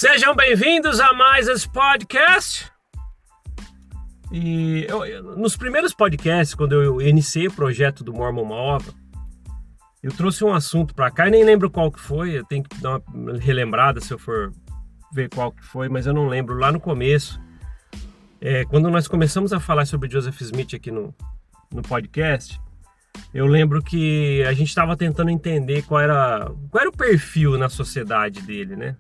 Sejam bem-vindos a mais esse podcast. E nos primeiros podcasts, quando eu iniciei o projeto do Mormon Uma Ova, eu trouxe um assunto para cá e nem lembro qual que foi. Eu tenho que dar uma relembrada se eu for ver qual que foi, mas eu não lembro. Lá no começo, quando nós começamos a falar sobre Joseph Smith aqui no podcast, eu lembro que a gente estava tentando entender qual era o perfil na sociedade dele, né?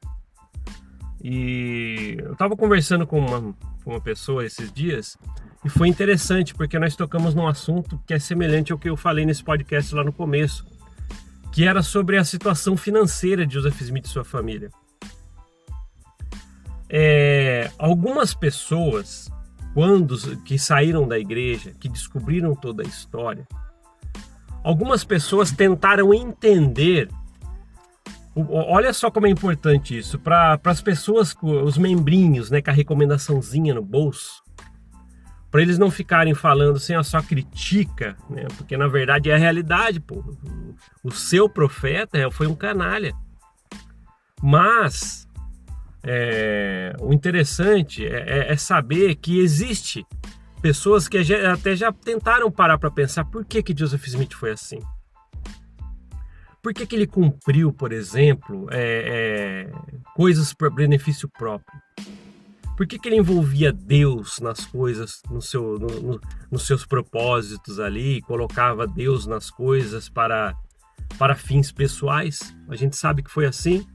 E eu estava conversando com uma pessoa esses dias e foi interessante porque nós tocamos num assunto que é semelhante ao que eu falei nesse podcast lá no começo, que era sobre a situação financeira de Joseph Smith e sua família. Algumas pessoas, que saíram da igreja, que descobriram toda a história, algumas pessoas tentaram entender. Olha só como é importante isso para as pessoas, os membrinhos, né, com a recomendaçãozinha no bolso, para eles não ficarem falando assim, só critica, né, porque na verdade é a realidade, pô. O seu profeta foi um canalha. Mas o interessante é saber que existe pessoas que até já tentaram parar para pensar por que Joseph Smith foi assim. Por que ele cumpriu, por exemplo, coisas para benefício próprio? Por que ele envolvia Deus nas coisas, nos seus propósitos ali, colocava Deus nas coisas para fins pessoais? A gente sabe que foi assim.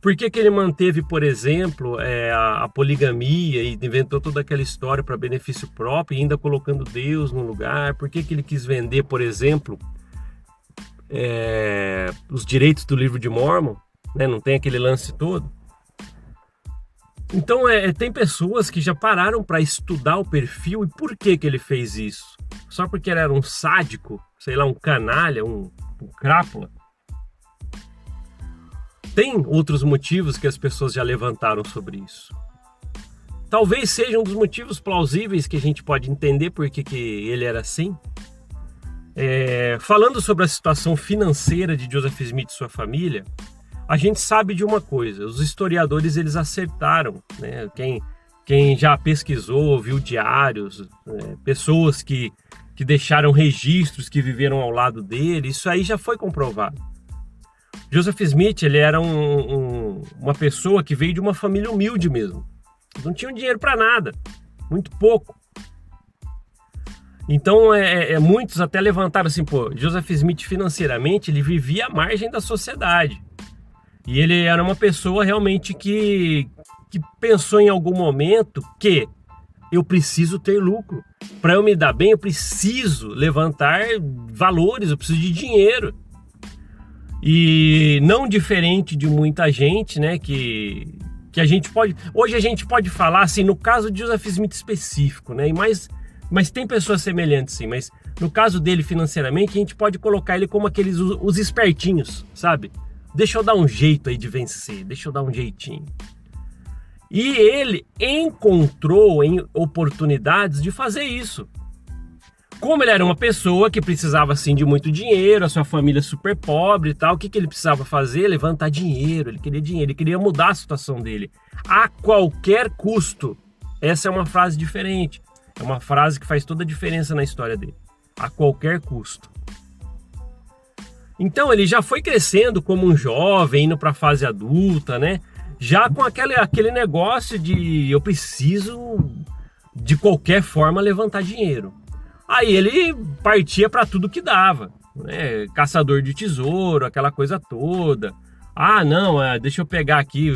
Por que ele manteve, por exemplo, a poligamia e inventou toda aquela história para benefício próprio, e ainda colocando Deus no lugar? Por que ele quis vender, por exemplo, os direitos do livro de Mormon, né? Não tem aquele lance todo. Então tem pessoas que já pararam para estudar o perfil e por que ele fez isso. Só porque ele era um sádico, sei lá, um canalha, um crápula? Tem outros motivos que as pessoas já levantaram sobre isso. Talvez seja um dos motivos plausíveis que a gente pode entender por que ele era assim. Falando sobre a situação financeira de Joseph Smith e sua família, a gente sabe de uma coisa: os historiadores eles acertaram, né? Quem já pesquisou, viu diários, pessoas que deixaram registros, que viveram ao lado dele, isso aí já foi comprovado. Joseph Smith ele era uma pessoa que veio de uma família humilde mesmo, não tinha dinheiro para nada, muito pouco. Então, muitos até levantaram assim, Joseph Smith financeiramente, ele vivia à margem da sociedade. E ele era uma pessoa realmente que pensou em algum momento que eu preciso ter lucro. Para eu me dar bem, eu preciso levantar valores, eu preciso de dinheiro. E não diferente de muita gente, né, que a gente pode... Hoje a gente pode falar assim, no caso de Joseph Smith específico, né, mas tem pessoas semelhantes sim, mas no caso dele financeiramente, a gente pode colocar ele como aqueles, os espertinhos, sabe? Deixa eu dar um jeito aí de vencer, deixa eu dar um jeitinho. E ele encontrou oportunidades de fazer isso. Como ele era uma pessoa que precisava assim de muito dinheiro, a sua família super pobre e tal, o que ele precisava fazer? Levantar dinheiro, ele queria dinheiro, ele queria mudar a situação dele. A qualquer custo. Essa é uma frase diferente. É uma frase que faz toda a diferença na história dele. A qualquer custo. Então ele já foi crescendo como um jovem, indo para a fase adulta, né? Já com aquele negócio de eu preciso de qualquer forma levantar dinheiro. Aí ele partia para tudo que dava, né? Caçador de tesouro, aquela coisa toda. Não, deixa eu pegar aqui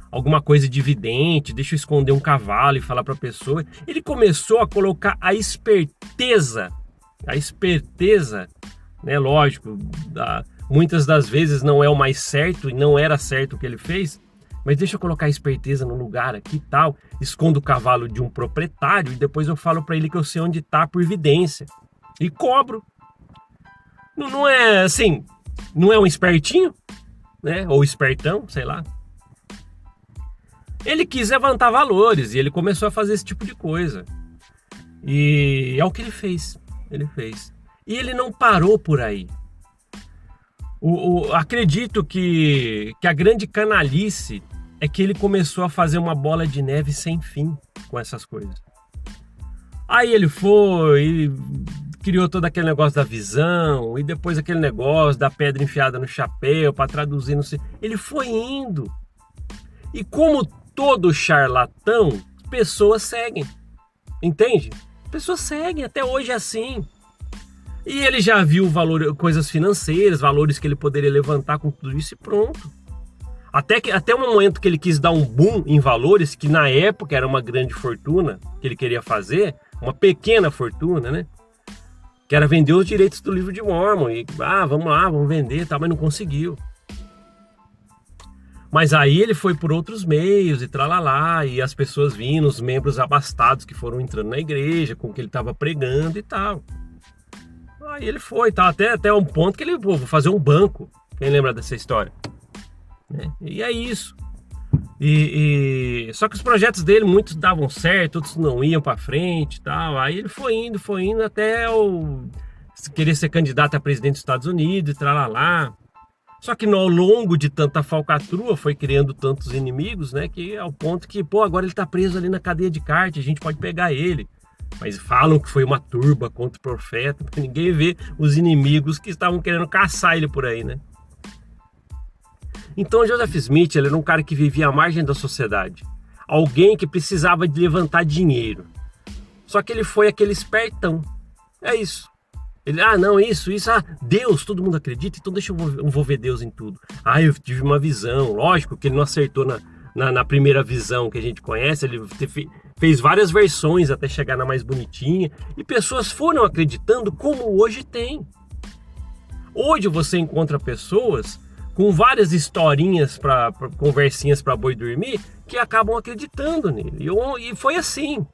alguma coisa de vidente, deixa eu esconder um cavalo e falar para a pessoa. Ele começou a colocar a esperteza, né? Lógico, muitas das vezes não é o mais certo e não era certo o que ele fez, mas deixa eu colocar a esperteza no lugar aqui e tal, escondo o cavalo de um proprietário e depois eu falo para ele que eu sei onde está por evidência e cobro. Não é assim, não é um espertinho, né? Ou espertão, sei lá. Ele quis levantar valores e ele começou a fazer esse tipo de coisa. E é o que ele fez. E ele não parou por aí. Acredito que a grande canalice é que ele começou a fazer uma bola de neve sem fim com essas coisas. Aí ele foi e criou todo aquele negócio da visão, e depois aquele negócio da pedra enfiada no chapéu para traduzir, não sei. Ele foi indo. E como todo charlatão, pessoas seguem. Entende? Pessoas seguem, até hoje é assim. E ele já viu coisas financeiras, valores que ele poderia levantar com tudo isso e pronto. Até o momento que ele quis dar um boom em valores, que na época era uma grande fortuna que ele queria fazer, uma pequena fortuna, né? Que era vender os direitos do livro de Mormon. E, vamos lá, vamos vender, tá, mas não conseguiu. Mas aí ele foi por outros meios e tralalá, e as pessoas vindo, os membros abastados que foram entrando na igreja, com o que ele estava pregando e tal. Aí ele foi, tá, até um ponto que ele, vou fazer um banco. Quem lembra dessa história? E é isso. Só que os projetos dele, muitos davam certo, outros não iam para frente e tal. Aí ele foi indo até querer ser candidato a presidente dos Estados Unidos e tralalá. Só que ao longo de tanta falcatrua foi criando tantos inimigos, né? Que ao ponto que, agora ele tá preso ali na cadeia de cárcere, a gente pode pegar ele. Mas falam que foi uma turba contra o profeta, porque ninguém vê os inimigos que estavam querendo caçar ele por aí, né? Então Joseph Smith, ele era um cara que vivia à margem da sociedade. Alguém que precisava de levantar dinheiro. Só que ele foi aquele espertão. É isso. Ele, Deus, todo mundo acredita, então deixa eu envolver Deus em tudo. Eu tive uma visão. Lógico que ele não acertou na primeira visão que a gente conhece, ele fez várias versões até chegar na mais bonitinha. E pessoas foram acreditando como hoje tem. Hoje você encontra pessoas com várias historinhas, conversinhas para boi dormir, que acabam acreditando nele. E foi assim.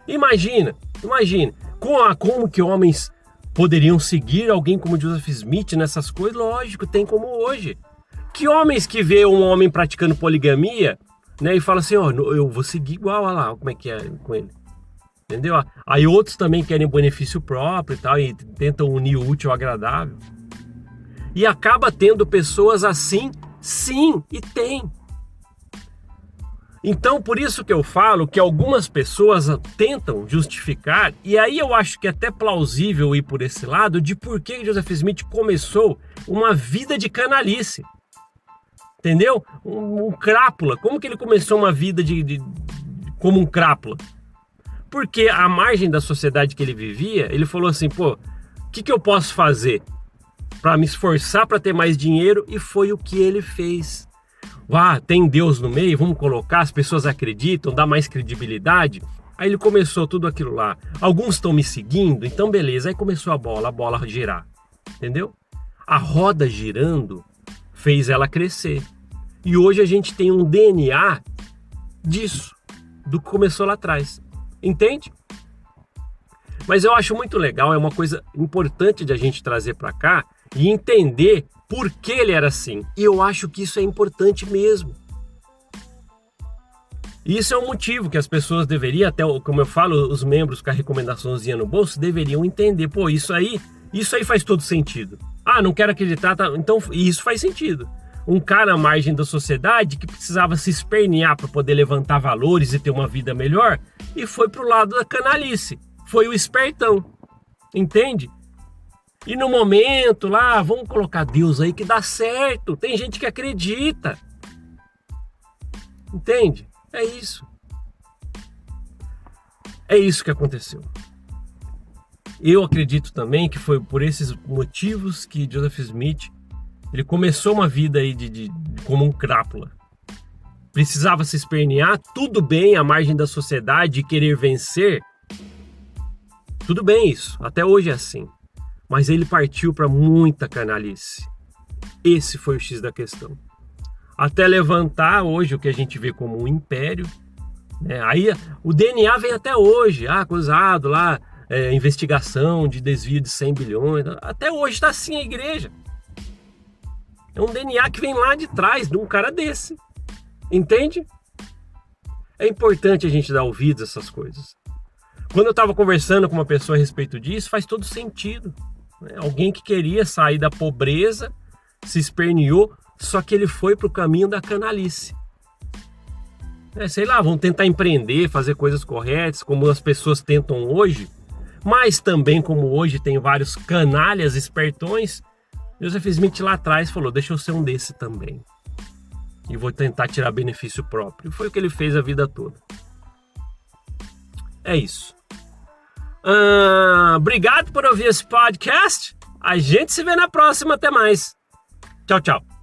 Imagina, como que homens poderiam seguir alguém como Joseph Smith nessas coisas? Lógico, tem como hoje. Que homens que vê um homem praticando poligamia, né, e fala assim, eu vou seguir igual, olha lá, como é que é com ele. Entendeu? Aí outros também querem benefício próprio e tal, e tentam unir o útil ao agradável. E acaba tendo pessoas assim, sim, e tem. Então, por isso que eu falo que algumas pessoas tentam justificar, e aí eu acho que é até plausível ir por esse lado, de por que Joseph Smith começou uma vida de canalice. Entendeu? Um crápula. Como que ele começou uma vida como um crápula? Porque à margem da sociedade que ele vivia, ele falou assim, o que eu posso fazer para me esforçar para ter mais dinheiro? E foi o que ele fez. Tem Deus no meio, vamos colocar, as pessoas acreditam, dá mais credibilidade. Aí ele começou tudo aquilo lá. Alguns estão me seguindo, então beleza. Aí começou a bola a girar, entendeu? A roda girando fez ela crescer. E hoje a gente tem um DNA disso, do que começou lá atrás. Entende? Mas eu acho muito legal, é uma coisa importante de a gente trazer para cá e entender por que ele era assim. E eu acho que isso é importante mesmo. Isso é um motivo que as pessoas deveriam, até como eu falo, os membros com a recomendaçãozinha no bolso, deveriam entender. Isso aí faz todo sentido. Não quero acreditar, tá? Então isso faz sentido. Um cara à margem da sociedade que precisava se espernear para poder levantar valores e ter uma vida melhor, e foi pro lado da canalice. Foi o espertão. Entende? E no momento lá, vamos colocar Deus aí que dá certo. Tem gente que acredita. Entende? É isso. É isso que aconteceu. Eu acredito também que foi por esses motivos que Joseph Smith ele começou uma vida aí como um crápula. Precisava se espernear, tudo bem, à margem da sociedade e querer vencer. Tudo bem isso, até hoje é assim. Mas ele partiu para muita canalice. Esse foi o X da questão. Até levantar hoje o que a gente vê como um império. Né? Aí o DNA vem até hoje, acusado lá, investigação de desvio de 100 bilhões. Até hoje está assim a igreja. É um DNA que vem lá de trás de um cara desse. Entende? É importante a gente dar ouvidos a essas coisas. Quando eu estava conversando com uma pessoa a respeito disso, faz todo sentido. Alguém que queria sair da pobreza, se esperneou, só que ele foi para o caminho da canalice. Sei lá, vão tentar empreender, fazer coisas corretas, como as pessoas tentam hoje, mas também como hoje tem vários canalhas espertões, Joseph Smith lá atrás falou, deixa eu ser um desse também. E vou tentar tirar benefício próprio. Foi o que ele fez a vida toda. É isso. Obrigado por ouvir esse podcast. A gente se vê na próxima. Até mais. Tchau, tchau.